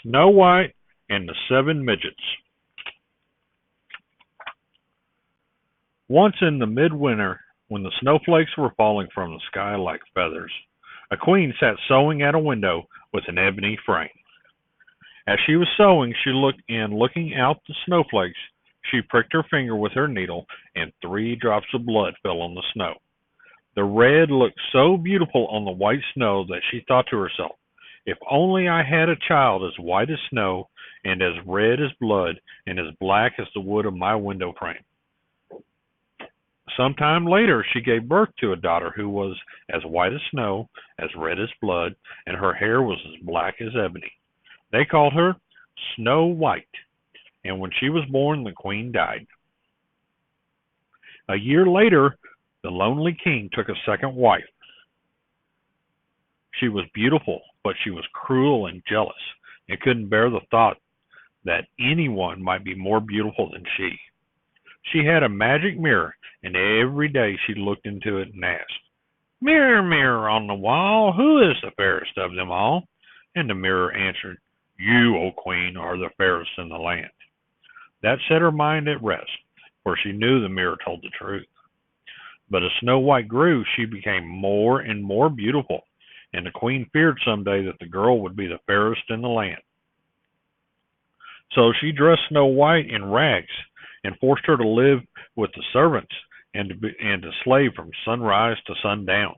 Snow White and the Seven Midgets. Once in the midwinter, when the snowflakes were falling from the sky like feathers, a queen sat sewing at a window with an ebony frame. As she was sewing, looking out the snowflakes, she pricked her finger with her needle, and 3 drops of blood fell on the snow. The red looked so beautiful on the white snow that she thought to herself, if only I had a child as white as snow, and as red as blood, and as black as the wood of my window frame. Some time later she gave birth to a daughter who was as white as snow, as red as blood, and her hair was as black as ebony. They called her Snow White, and when she was born the queen died. A year later the lonely king took a second wife. She was beautiful, but she was cruel and jealous, and couldn't bear the thought that anyone might be more beautiful than she. She had a magic mirror, and every day she looked into it and asked, Mirror, mirror on the wall, who is the fairest of them all? And the mirror answered, You, O queen, are the fairest in the land. That set her mind at rest, for she knew the mirror told the truth. But as Snow White grew, she became more and more beautiful, and the queen feared someday that the girl would be the fairest in the land. So she dressed Snow White in rags and forced her to live with the servants and to slave from sunrise to sundown.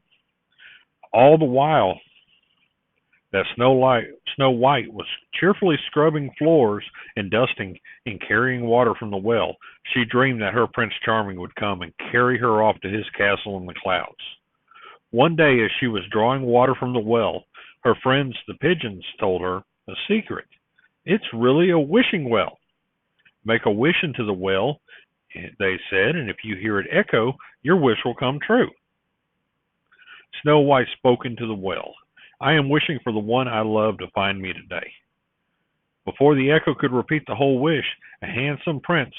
All the while that Snow White was cheerfully scrubbing floors and dusting and carrying water from the well, she dreamed that her Prince Charming would come and carry her off to his castle in the clouds. One day, as she was drawing water from the well, her friends the pigeons told her a secret. It's really a wishing well. Make a wish into the well, they said, and if you hear it echo, your wish will come true. Snow White spoke into the well. I am wishing for the one I love to find me today. Before the echo could repeat the whole wish, a handsome prince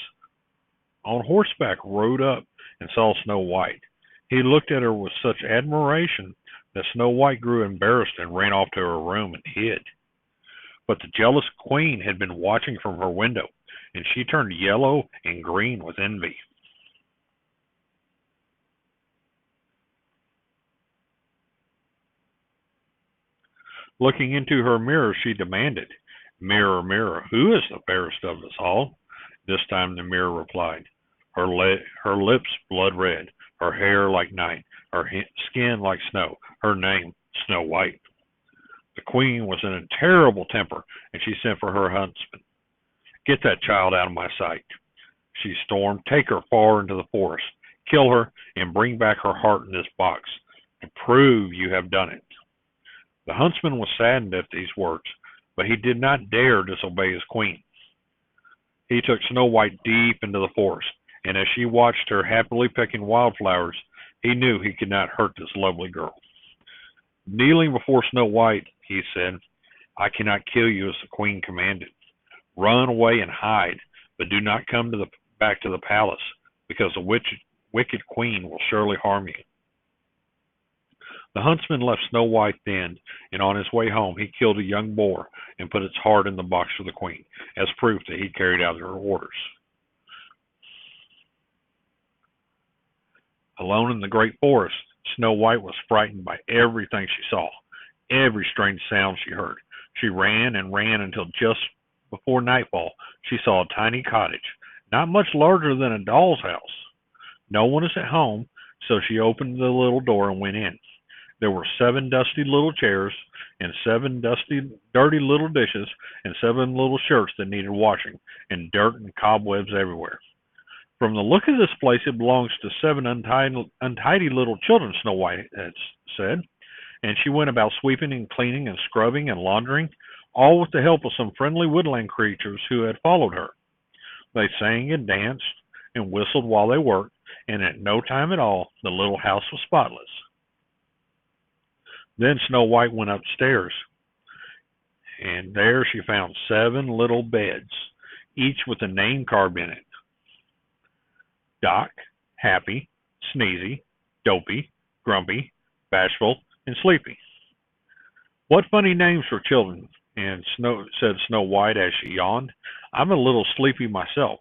on horseback rode up and saw Snow White. He looked at her with such admiration that Snow White grew embarrassed and ran off to her room and hid. But the jealous queen had been watching from her window, and she turned yellow and green with envy. Looking into her mirror, she demanded, Mirror, mirror, who is the fairest of us all? This time the mirror replied, her lips blood red, her hair like night, her skin like snow, her name Snow White. The queen was in a terrible temper, and she sent for her huntsman. Get that child out of my sight, she stormed. Take her far into the forest, kill her, and bring back her heart in this box to prove you have done it. The huntsman was saddened at these words, but he did not dare disobey his queen. He took Snow White deep into the forest, and as she watched her happily picking wildflowers, he knew he could not hurt this lovely girl. Kneeling before Snow White, he said, I cannot kill you as the queen commanded. Run away and hide, but do not come back to the palace, because the wicked queen will surely harm you. The huntsman left Snow White then, and on his way home he killed a young boar and put its heart in the box for the queen, as proof that he carried out her orders. Alone in the great forest, Snow White was frightened by everything she saw, every strange sound she heard. She ran and ran until just before nightfall she saw a tiny cottage, not much larger than a doll's house. No one is at home, so she opened the little door and went in. There were 7 dusty little chairs, and 7 dirty little dishes, and 7 little shirts that needed washing, and dirt and cobwebs everywhere. From the look of this place, it belongs to 7 untidy little children, Snow White had said, and she went about sweeping and cleaning and scrubbing and laundering, all with the help of some friendly woodland creatures who had followed her. They sang and danced and whistled while they worked, and at no time at all the little house was spotless. Then Snow White went upstairs, and there she found 7 little beds, each with a name carved in it. Doc, Happy, Sneezy, Dopey, Grumpy, Bashful, and Sleepy. What funny names for children and said Snow White as she yawned. "I'm a little sleepy myself."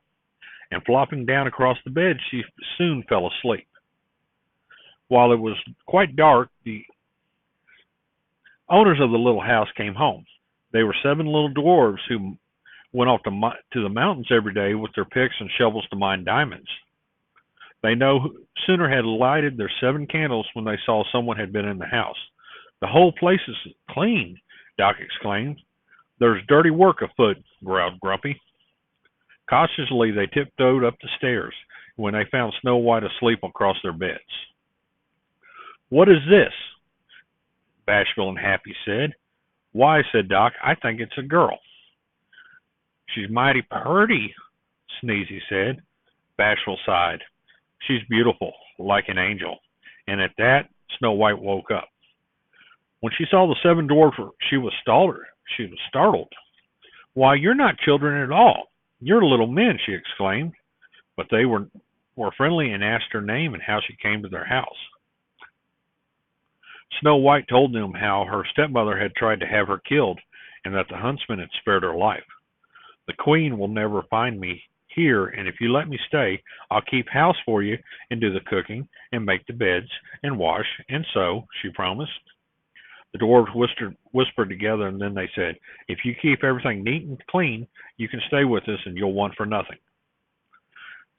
And flopping down across the bed, she soon fell asleep. While it was quite dark, the owners of the little house came home. They were seven little dwarves who went off to the mountains every day with their picks and shovels to mine diamonds. They no sooner had lighted their seven candles when they saw someone had been in the house. "The whole place is clean," Doc exclaimed. "There's dirty work afoot," growled Grumpy. Cautiously they tiptoed up the stairs when they found Snow White asleep across their beds. "What is this?" Bashful and Happy said. "Why," said Doc, "I think it's a girl." "She's mighty purty," Sneezy said. Bashful sighed. "She's beautiful, like an angel." And at that, Snow White woke up. When she saw the seven dwarfs, she was startled. "Why, you're not children at all. You're little men," she exclaimed. But they were friendly and asked her name and how she came to their house. Snow White told them how her stepmother had tried to have her killed and that the huntsman had spared her life. "The queen will never find me here, and if you let me stay, I'll keep house for you and do the cooking and make the beds and wash and sew," she promised. The dwarves whispered together, and then they said, "If you keep everything neat and clean, you can stay with us and you'll want for nothing."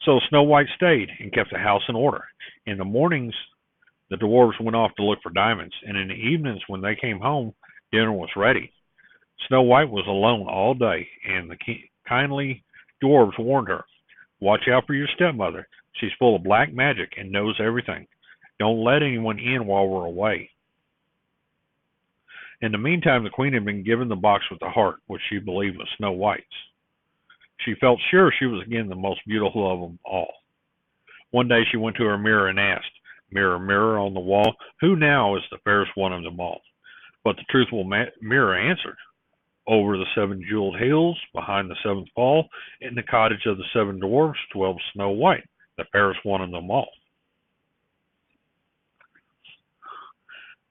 So Snow White stayed and kept the house in order. In the mornings, the dwarves went off to look for diamonds, and in the evenings when they came home, dinner was ready. Snow White was alone all day, and the kindly dwarves warned her, "Watch out for your stepmother. She's full of black magic and knows everything. Don't let anyone in while we're away." In the meantime, the queen had been given the box with the heart, which she believed was Snow White's. She felt sure she was again the most beautiful of them all. One day she went to her mirror and asked, "Mirror, mirror on the wall, who now is the fairest one of them all?" But the truthful mirror answered, "Over the seven jeweled hills, behind the seventh fall, in the cottage of the seven dwarfs, dwells Snow White, the fairest one of them all."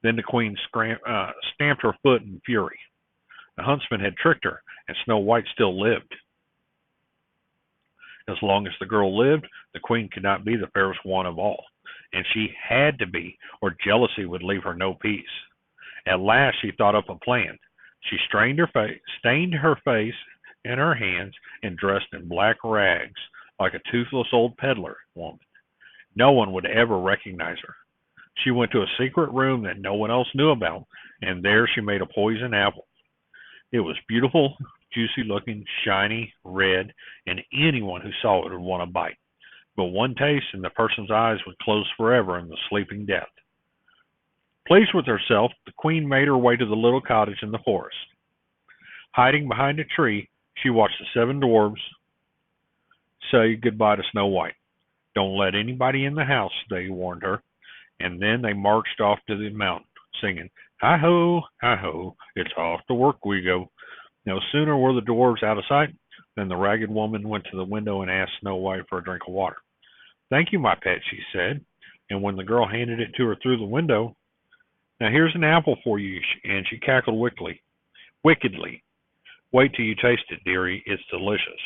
Then the queen stamped her foot in fury. The huntsman had tricked her, and Snow White still lived. As long as the girl lived, the queen could not be the fairest one of all, and she had to be, or jealousy would leave her no peace. At last she thought up a plan. She stained her face and her hands, and dressed in black rags like a toothless old peddler woman. No one would ever recognize her. She went to a secret room that no one else knew about, and there she made a poison apple. It was beautiful, juicy looking, shiny, red, and anyone who saw it would want to bite. But one taste and the person's eyes would close forever in the sleeping death. Pleased with herself, the queen made her way to the little cottage in the forest. Hiding behind a tree, she watched the seven dwarfs say goodbye to Snow White. "Don't let anybody in the house," they warned her, and then they marched off to the mountain, singing, "Hi-ho, hi-ho, it's off to work we go." No sooner were the dwarves out of sight than the ragged woman went to the window and asked Snow White for a drink of water. "Thank you, my pet," she said, and when the girl handed it to her through the window, "Now here's an apple for you," and she cackled wickedly. "Wait till you taste it, dearie, it's delicious."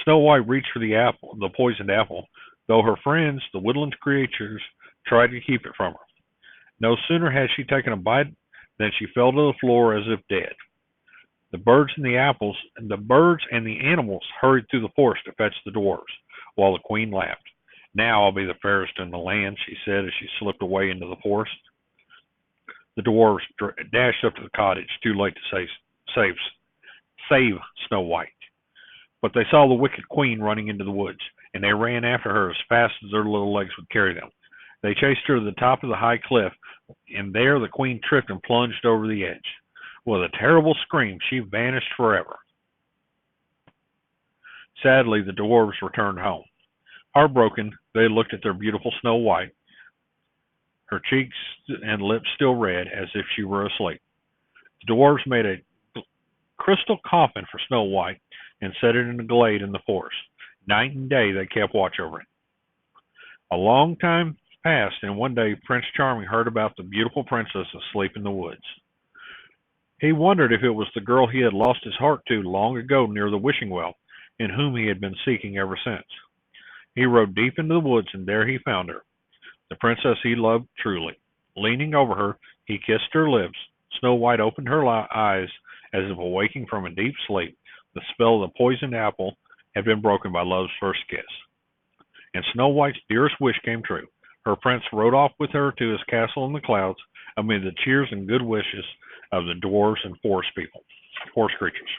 Snow White reached for the poisoned apple, though her friends, the woodland creatures, tried to keep it from her. No sooner had she taken a bite than she fell to the floor as if dead. The birds and the animals hurried through the forest to fetch the dwarfs, while the queen laughed. "Now I'll be the fairest in the land," she said as she slipped away into the forest. The dwarfs dashed up to the cottage, too late to save Snow White. But they saw the wicked queen running into the woods, and they ran after her as fast as their little legs would carry them. They chased her to the top of the high cliff, and there the queen tripped and plunged over the edge. With a terrible scream, she vanished forever. Sadly, the dwarves returned home. Heartbroken, they looked at their beautiful Snow White, her cheeks and lips still red, as if she were asleep. The dwarves made a crystal coffin for Snow White and set it in a glade in the forest. Night and day they kept watch over it. A long time passed, and one day Prince Charming heard about the beautiful princess asleep in the woods. He wondered if it was the girl he had lost his heart to long ago near the wishing well, and whom he had been seeking ever since. He rode deep into the woods, and there he found her, the princess he loved truly. Leaning over her, he kissed her lips. Snow White opened her eyes as if awaking from a deep sleep. The spell of the poisoned apple had been broken by love's first kiss. And Snow White's dearest wish came true. Her prince rode off with her to his castle in the clouds amid the cheers and good wishes of the dwarves and forest people, forest creatures.